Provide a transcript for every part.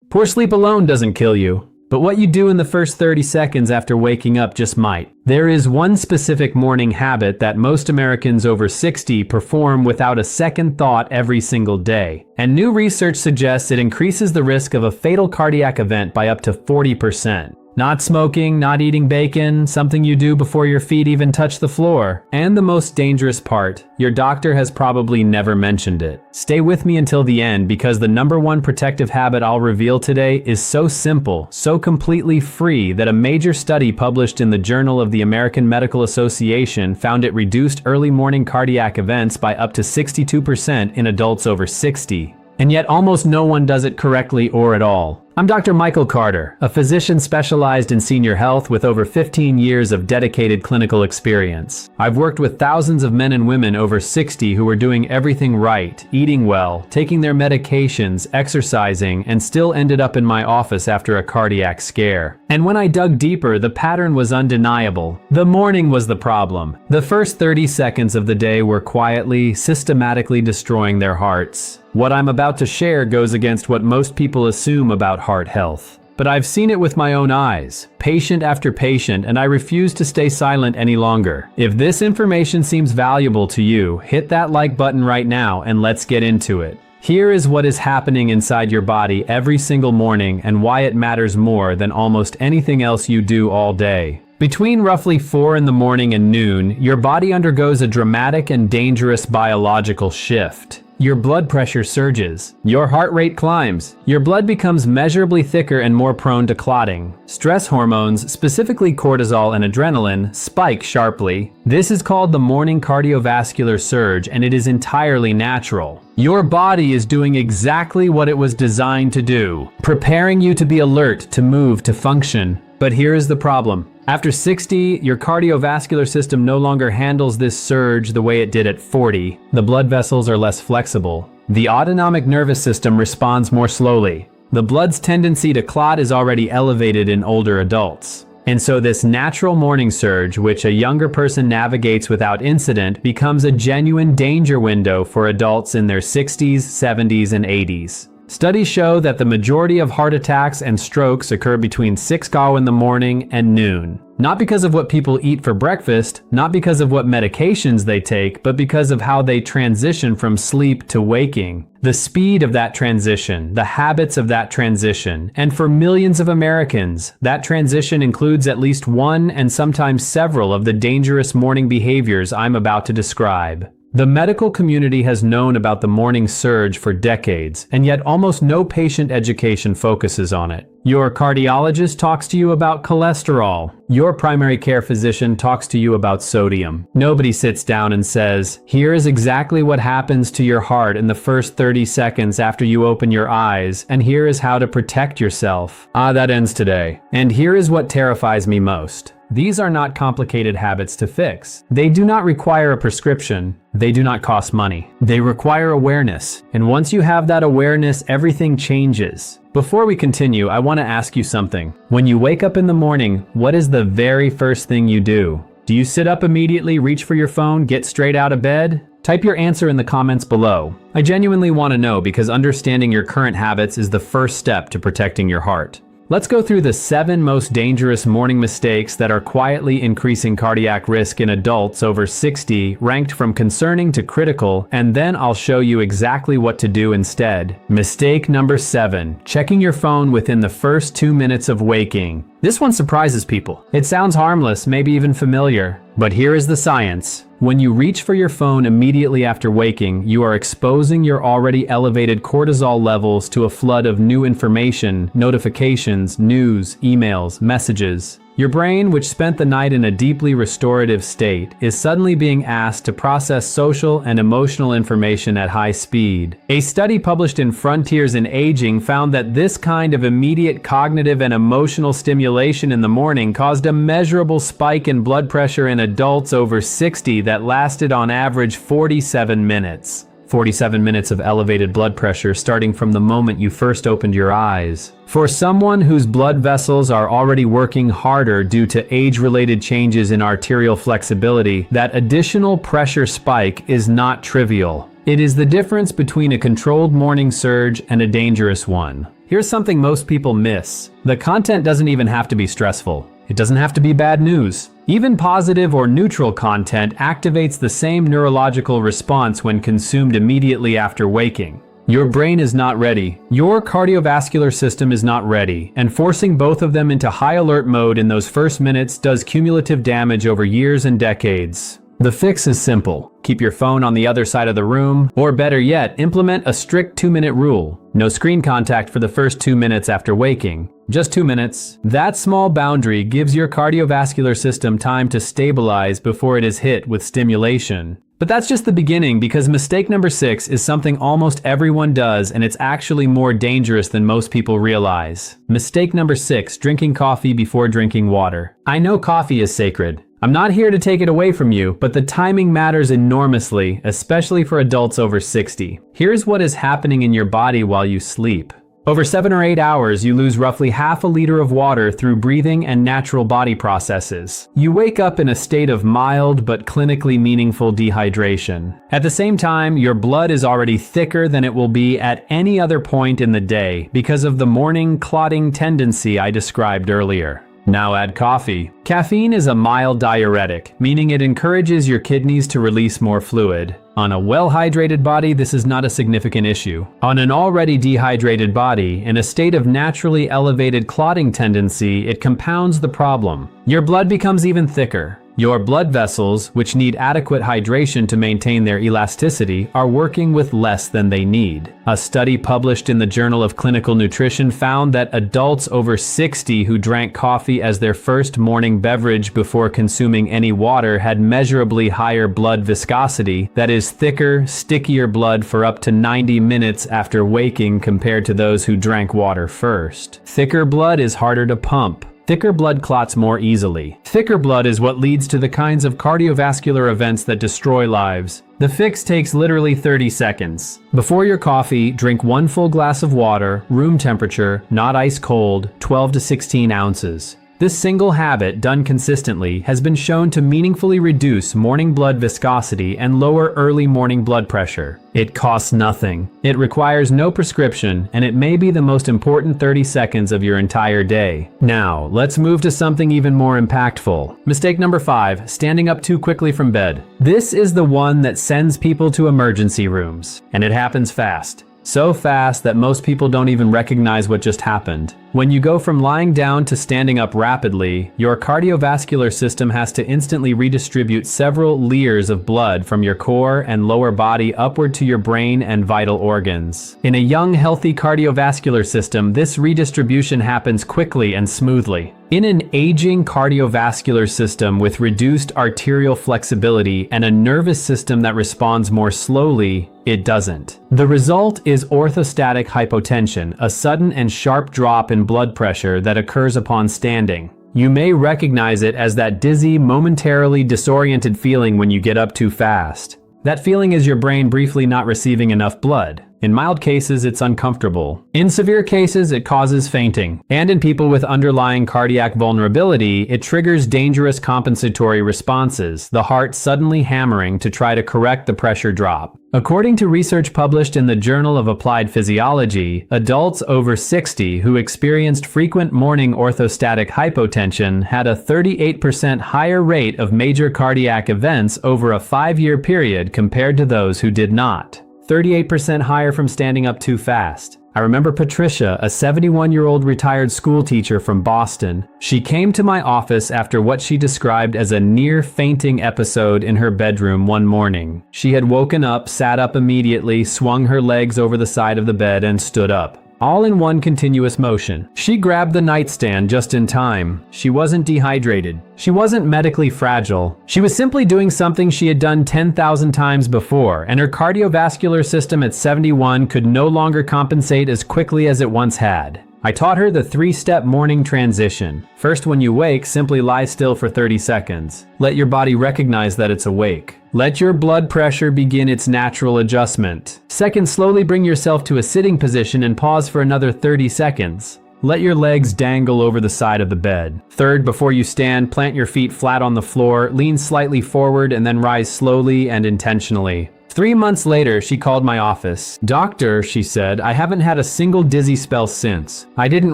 Poor sleep alone doesn't kill you, but what you do in the first 30 seconds after waking up just might. There is one specific morning habit that most Americans over 60 perform without a second thought every single day. And new research suggests it increases the risk of a fatal cardiac event by up to 40%. Not smoking, not eating bacon, something you do before your feet even touch the floor. And the most dangerous part, your doctor has probably never mentioned it. Stay with me until the end because the #1 protective habit I'll reveal today is so simple, so completely free that a major study published in the Journal of the American Medical Association found it reduced early morning cardiac events by up to 62% in adults over 60. And yet almost no one does it correctly or at all. I'm Dr. Michael Carter, a physician specialized in senior health with over 15 years of dedicated clinical experience. I've worked with thousands of men and women over 60 who are doing everything right, eating well, taking their medications, exercising, and still ended up in my office after a cardiac scare. And when I dug deeper, the pattern was undeniable. The morning was the problem. The first 30 seconds of the day were quietly, systematically destroying their hearts. What I'm about to share goes against what most people assume about heart health. But I've seen it with my own eyes, patient after patient, and I refuse to stay silent any longer. If this information seems valuable to you, hit that like button right now and let's get into it. Here is what is happening inside your body every single morning and why it matters more than almost anything else you do all day. Between roughly 4 in the morning and noon, your body undergoes a dramatic and dangerous biological shift. Your blood pressure surges, your heart rate climbs, your blood becomes measurably thicker and more prone to clotting. Stress hormones, specifically cortisol and adrenaline, spike sharply. This is called the morning cardiovascular surge, and it is entirely natural. Your body is doing exactly what it was designed to do, preparing you to be alert, to move, to function. But here is the problem. After 60, your cardiovascular system no longer handles this surge the way it did at 40. The blood vessels are less flexible. The autonomic nervous system responds more slowly. The blood's tendency to clot is already elevated in older adults. And so this natural morning surge, which a younger person navigates without incident, becomes a genuine danger window for adults in their 60s, 70s, and 80s. Studies show that the majority of heart attacks and strokes occur between 6 in the morning and noon. Not because of what people eat for breakfast, not because of what medications they take, but because of how they transition from sleep to waking. The speed of that transition, the habits of that transition, and for millions of Americans, that transition includes at least one and sometimes several of the dangerous morning behaviors I'm about to describe. The medical community has known about the morning surge for decades, and yet almost no patient education focuses on it. Your cardiologist talks to you about cholesterol. Your primary care physician talks to you about sodium. Nobody sits down and says, here is exactly what happens to your heart in the first 30 seconds after you open your eyes, and here is how to protect yourself. That ends today. And here is what terrifies me most. These are not complicated habits to fix. They do not require a prescription. They do not cost money. They require awareness. And once you have that awareness, everything changes. Before we continue, I want to ask you something. When you wake up in the morning, what is the very first thing you do? Do you sit up immediately, reach for your phone, get straight out of bed? Type your answer in the comments below. I genuinely want to know because understanding your current habits is the first step to protecting your heart. Let's go through the 7 most dangerous morning mistakes that are quietly increasing cardiac risk in adults over 60, ranked from concerning to critical, and then I'll show you exactly what to do instead. Mistake number 7, checking your phone within the first 2 minutes of waking. This one surprises people. It sounds harmless, maybe even familiar, but here is the science. When you reach for your phone immediately after waking, you are exposing your already elevated cortisol levels to a flood of new information, notifications, news, emails, messages. Your brain, which spent the night in a deeply restorative state, is suddenly being asked to process social and emotional information at high speed. A study published in Frontiers in Aging found that this kind of immediate cognitive and emotional stimulation in the morning caused a measurable spike in blood pressure in adults over 60 that lasted on average 47 minutes. 47 minutes of elevated blood pressure starting from the moment you first opened your eyes. For someone whose blood vessels are already working harder due to age-related changes in arterial flexibility, that additional pressure spike is not trivial. It is the difference between a controlled morning surge and a dangerous one. Here's something most people miss. The content doesn't even have to be stressful. It doesn't have to be bad news. Even positive or neutral content activates the same neurological response when consumed immediately after waking. Your brain is not ready. Your cardiovascular system is not ready, and forcing both of them into high alert mode in those first minutes does cumulative damage over years and decades. The fix is simple. Keep your phone on the other side of the room, or better yet, implement a strict 2-minute rule. No screen contact for the first 2 minutes after waking. Just 2 minutes. That small boundary gives your cardiovascular system time to stabilize before it is hit with stimulation. But that's just the beginning, because mistake number 6 is something almost everyone does, and it's actually more dangerous than most people realize. Mistake number 6, drinking coffee before drinking water. I know coffee is sacred. I'm not here to take it away from you, but the timing matters enormously, especially for adults over 60. Here's what is happening in your body while you sleep. Over 7 or 8 hours, you lose roughly half a liter of water through breathing and natural body processes. You wake up in a state of mild but clinically meaningful dehydration. At the same time, your blood is already thicker than it will be at any other point in the day because of the morning clotting tendency I described earlier. Now add coffee. Caffeine is a mild diuretic, meaning it encourages your kidneys to release more fluid. On a well-hydrated body, this is not a significant issue. On an already dehydrated body, in a state of naturally elevated clotting tendency, it compounds the problem. Your blood becomes even thicker. Your blood vessels, which need adequate hydration to maintain their elasticity, are working with less than they need. A study published in the Journal of Clinical Nutrition found that adults over 60 who drank coffee as their first morning beverage before consuming any water had measurably higher blood viscosity, that is, thicker, stickier blood for up to 90 minutes after waking compared to those who drank water first. Thicker blood is harder to pump. Thicker blood clots more easily. Thicker blood is what leads to the kinds of cardiovascular events that destroy lives. The fix takes literally 30 seconds. Before your coffee, drink 1 full glass of water, room temperature, not ice cold, 12 to 16 ounces. This single habit, done consistently, has been shown to meaningfully reduce morning blood viscosity and lower early morning blood pressure. It costs nothing. It requires no prescription, and it may be the most important 30 seconds of your entire day. Now, let's move to something even more impactful. Mistake number 5, standing up too quickly from bed. This is the one that sends people to emergency rooms, and it happens fast. So fast that most people don't even recognize what just happened. When you go from lying down to standing up rapidly, your cardiovascular system has to instantly redistribute several layers of blood from your core and lower body upward to your brain and vital organs. In a young, healthy cardiovascular system, this redistribution happens quickly and smoothly. In an aging cardiovascular system with reduced arterial flexibility and a nervous system that responds more slowly, it doesn't. The result is orthostatic hypotension, a sudden and sharp drop in blood pressure that occurs upon standing. You may recognize it as that dizzy, momentarily disoriented feeling when you get up too fast. That feeling is your brain briefly not receiving enough blood. In mild cases, it's uncomfortable. In severe cases, it causes fainting. And in people with underlying cardiac vulnerability, it triggers dangerous compensatory responses, the heart suddenly hammering to try to correct the pressure drop. According to research published in the Journal of Applied Physiology, adults over 60 who experienced frequent morning orthostatic hypotension had a 38% higher rate of major cardiac events over a 5-year period compared to those who did not. 38% higher from standing up too fast. I remember Patricia, a 71-year-old retired school teacher from Boston. She came to my office after what she described as a near-fainting episode in her bedroom one morning. She had woken up, sat up immediately, swung her legs over the side of the bed, and stood up. All in one continuous motion. She grabbed the nightstand just in time. She wasn't dehydrated. She wasn't medically fragile. She was simply doing something she had done 10,000 times before, and her cardiovascular system at 71 could no longer compensate as quickly as it once had. I taught her the 3-step morning transition. First, when you wake, simply lie still for 30 seconds. Let your body recognize that it's awake. Let your blood pressure begin its natural adjustment. Second, slowly bring yourself to a sitting position and pause for another 30 seconds. Let your legs dangle over the side of the bed. Third, before you stand, plant your feet flat on the floor, lean slightly forward, and then rise slowly and intentionally. 3 months later, she called my office. "Doctor," she said, "I haven't had a single dizzy spell since. I didn't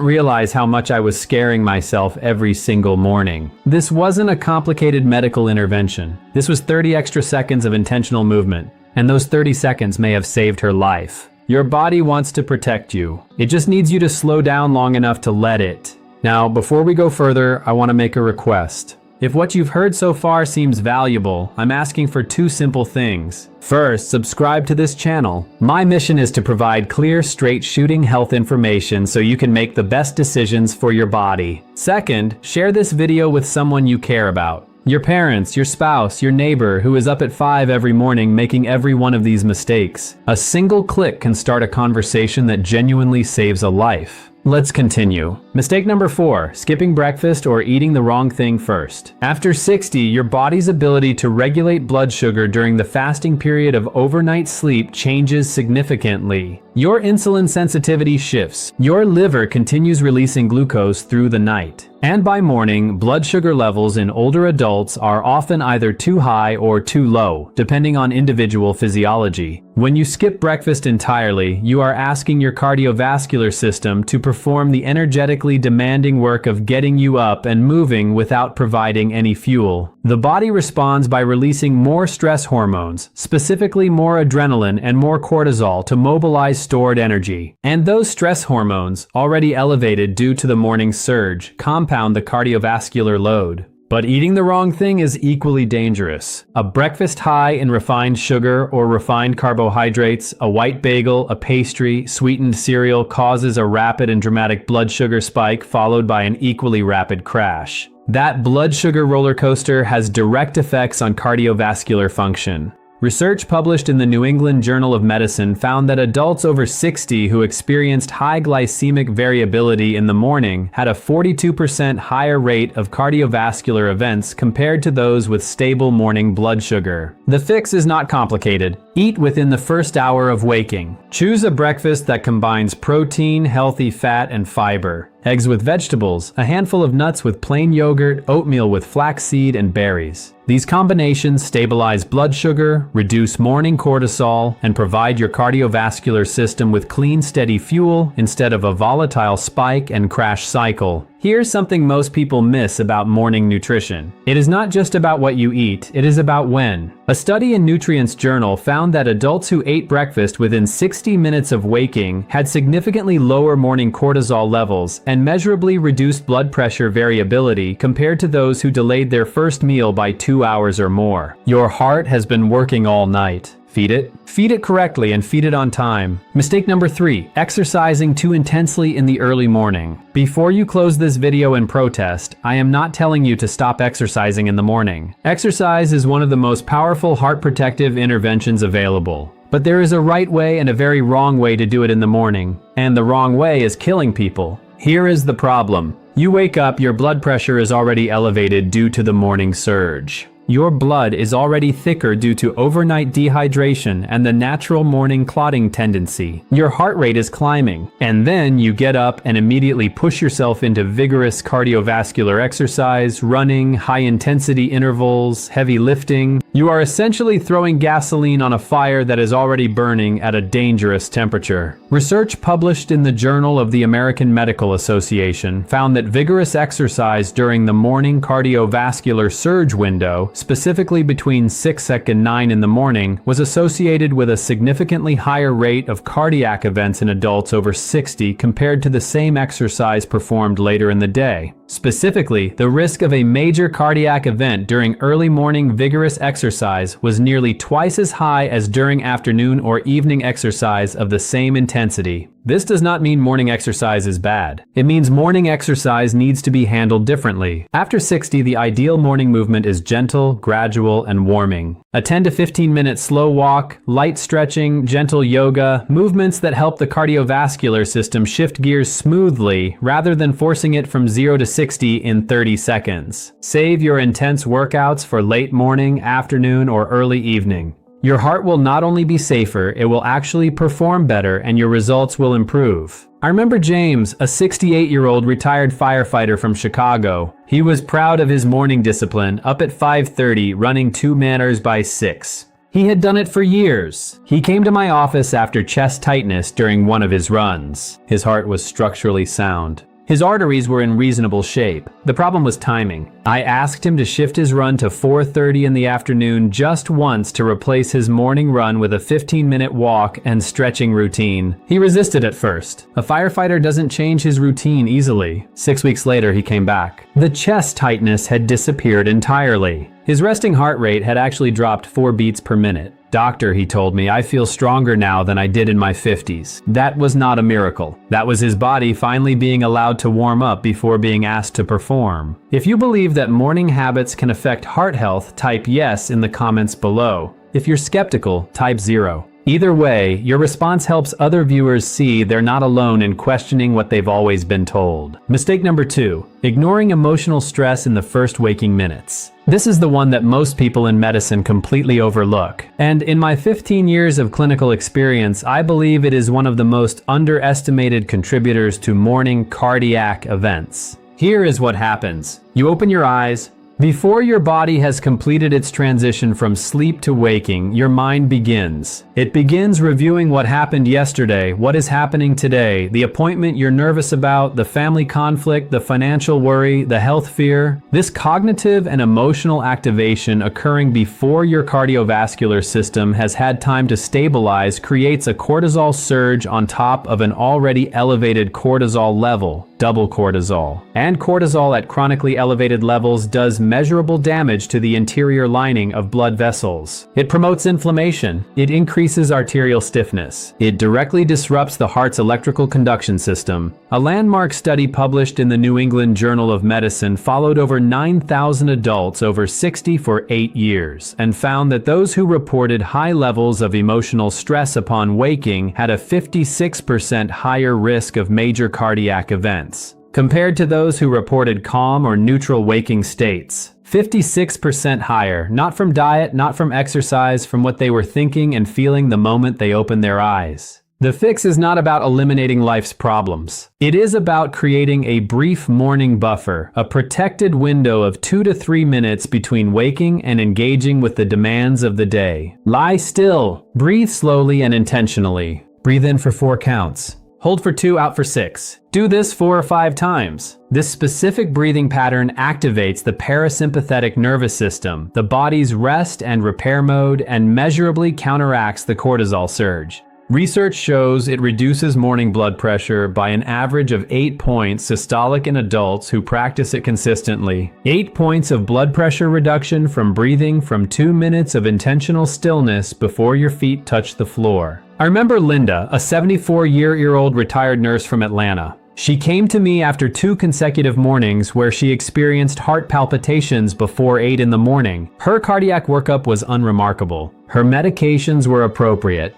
realize how much I was scaring myself every single morning." This wasn't a complicated medical intervention. This was 30 extra seconds of intentional movement, and those 30 seconds may have saved her life. Your body wants to protect you. It just needs you to slow down long enough to let it. Now, before we go further, I want to make a request. If what you've heard so far seems valuable, I'm asking for 2 simple things. First, subscribe to this channel. My mission is to provide clear, straight-shooting health information so you can make the best decisions for your body. Second, share this video with someone you care about. Your parents, your spouse, your neighbor who is up at 5 every morning making every one of these mistakes. A single click can start a conversation that genuinely saves a life. Let's continue. Mistake number 4, skipping breakfast or eating the wrong thing first. After 60, your body's ability to regulate blood sugar during the fasting period of overnight sleep changes significantly. Your insulin sensitivity shifts. Your liver continues releasing glucose through the night. And by morning, blood sugar levels in older adults are often either too high or too low, depending on individual physiology. When you skip breakfast entirely, you are asking your cardiovascular system to perform the energetically demanding work of getting you up and moving without providing any fuel. The body responds by releasing more stress hormones, specifically more adrenaline and more cortisol, to mobilize stored energy. And those stress hormones, already elevated due to the morning surge, compound the cardiovascular load. But eating the wrong thing is equally dangerous. A breakfast high in refined sugar or refined carbohydrates, a white bagel, a pastry, sweetened cereal causes a rapid and dramatic blood sugar spike followed by an equally rapid crash. That blood sugar roller coaster has direct effects on cardiovascular function. Research published in the New England Journal of Medicine found that adults over 60 who experienced high glycemic variability in the morning had a 42% higher rate of cardiovascular events compared to those with stable morning blood sugar. The fix is not complicated. Eat within the first hour of waking. Choose a breakfast that combines protein, healthy fat, and fiber. Eggs with vegetables, a handful of nuts with plain yogurt, oatmeal with flaxseed and berries. These combinations stabilize blood sugar, reduce morning cortisol, and provide your cardiovascular system with clean, steady fuel instead of a volatile spike and crash cycle. Here's something most people miss about morning nutrition. It is not just about what you eat, it is about when. A study in Nutrients Journal found that adults who ate breakfast within 60 minutes of waking had significantly lower morning cortisol levels and measurably reduced blood pressure variability compared to those who delayed their first meal by 2 hours or more. Your heart has been working all night. Feed it. Feed it correctly and feed it on time. Mistake number 3, exercising too intensely in the early morning. Before you close this video in protest, I am not telling you to stop exercising in the morning. Exercise is one of the most powerful heart protective interventions available. But there is a right way and a very wrong way to do it in the morning. And the wrong way is killing people. Here is the problem. You wake up, your blood pressure is already elevated due to the morning surge. Your blood is already thicker due to overnight dehydration and the natural morning clotting tendency. Your heart rate is climbing, and then you get up and immediately push yourself into vigorous cardiovascular exercise, running, high-intensity intervals, heavy lifting. You are essentially throwing gasoline on a fire that is already burning at a dangerous temperature. Research published in the Journal of the American Medical Association found that vigorous exercise during the morning cardiovascular surge window, specifically between 6 and 9 in the morning, was associated with a significantly higher rate of cardiac events in adults over 60 compared to the same exercise performed later in the day. Specifically, the risk of a major cardiac event during early morning vigorous exercise was nearly twice as high as during afternoon or evening exercise of the same intensity. This does not mean morning exercise is bad. It means morning exercise needs to be handled differently. After 60, the ideal morning movement is gentle, gradual, and warming. A 10 to 15 minute slow walk, light stretching, gentle yoga, movements that help the cardiovascular system shift gears smoothly rather than forcing it from 0 to 60 in 30 seconds. Save your intense workouts for late morning, afternoon, or early evening. Your heart will not only be safer, it will actually perform better and your results will improve. I remember James, a 68-year-old retired firefighter from Chicago. He was proud of his morning discipline, up at 5:30, running 2 manners by 6. He had done it for years. He came to my office after chest tightness during one of his runs. His heart was structurally sound. His arteries were in reasonable shape. The problem was timing. I asked him to shift his run to 4:30 in the afternoon just once to replace his morning run with a 15-minute walk and stretching routine. He resisted at first. A firefighter doesn't change his routine easily. 6 weeks later, he came back. The chest tightness had disappeared entirely. His resting heart rate had actually dropped 4 beats per minute. "Doctor," he told me, "I feel stronger now than I did in my 50s. That was not a miracle. That was his body finally being allowed to warm up before being asked to perform. If you believe that morning habits can affect heart health, type yes in the comments below. If you're skeptical, type 0. Either way, your response helps other viewers see they're not alone in questioning what they've always been told. Mistake number 2, ignoring emotional stress in the first waking minutes. This is the one that most people in medicine completely overlook. And in my 15 years of clinical experience, I believe it is one of the most underestimated contributors to morning cardiac events. Here is what happens. You open your eyes. Before your body has completed its transition from sleep to waking, your mind begins. It begins reviewing what happened yesterday, what is happening today, the appointment you're nervous about, the family conflict, the financial worry, the health fear. This cognitive and emotional activation occurring before your cardiovascular system has had time to stabilize creates a cortisol surge on top of an already elevated cortisol level, double cortisol. And cortisol at chronically elevated levels does measurable damage to the interior lining of blood vessels. It promotes inflammation. It increases arterial stiffness. It directly disrupts the heart's electrical conduction system. A landmark study published in the New England Journal of Medicine followed over 9,000 adults over 60 for 8 years and found that those who reported high levels of emotional stress upon waking had a 56% higher risk of major cardiac events, compared to those who reported calm or neutral waking states. 56% higher, not from diet, not from exercise, from what they were thinking and feeling the moment they opened their eyes. The fix is not about eliminating life's problems. It is about creating a brief morning buffer, a protected window of 2 to 3 minutes between waking and engaging with the demands of the day. Lie still. Breathe slowly and intentionally. Breathe in for 4 counts. Hold for 2, out for 6. Do this 4 or 5 times. This specific breathing pattern activates the parasympathetic nervous system, the body's rest and repair mode, and measurably counteracts the cortisol surge. Research shows it reduces morning blood pressure by an average of 8 points systolic in adults who practice it consistently. 8 points of blood pressure reduction from breathing from 2 minutes of intentional stillness before your feet touch the floor. I remember Linda, a 74-year-old retired nurse from Atlanta. She came to me after 2 consecutive mornings where she experienced heart palpitations before 8 in the morning. Her cardiac workup was unremarkable. Her medications were appropriate.